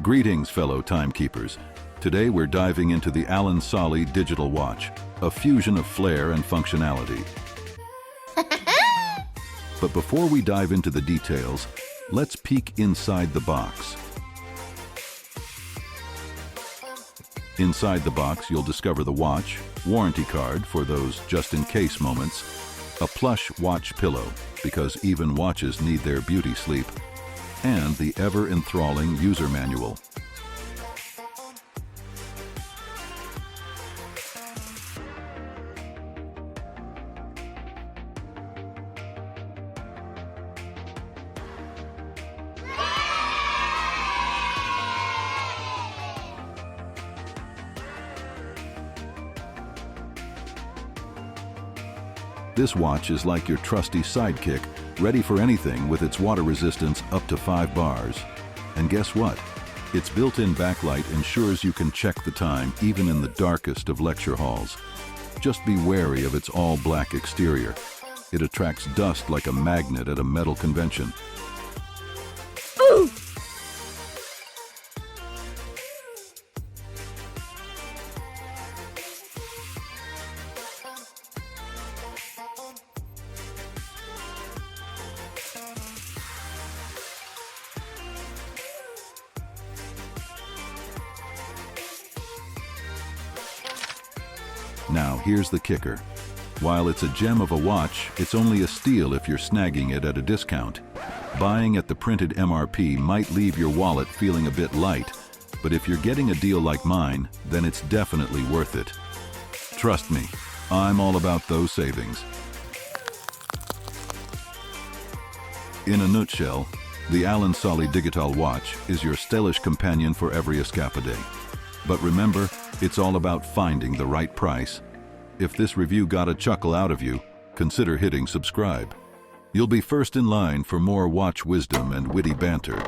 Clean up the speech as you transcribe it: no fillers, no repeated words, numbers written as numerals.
Greetings, fellow timekeepers. Today we're diving into the AS00000034A digital watch, a fusion of flair and functionality. But before we dive into the details, let's peek inside the box. Inside the box, you'll discover the watch, warranty card for those just-in-case moments, a plush watch pillow, because even watches need their beauty sleep, and the ever-enthralling user manual. This watch is like your trusty sidekick, ready for anything with its water resistance up to 5 bars. And guess what? Its built-in backlight ensures you can check the time even in the darkest of lecture halls. Just be wary of its all-black exterior. It attracts dust like a magnet at a metal convention. Ooh! Now, here's the kicker. While it's a gem of a watch, it's only a steal if you're snagging it at a discount. Buying at the printed MRP might leave your wallet feeling a bit light, but if you're getting a deal like mine, then it's definitely worth it. Trust me, I'm all about those savings. In a nutshell, the AS00000034A digital watch is your stylish companion for every escapada. But remember, it's all about finding the right price. If this review got a chuckle out of you, consider hitting subscribe. You'll be first in line for more watch wisdom and witty banter.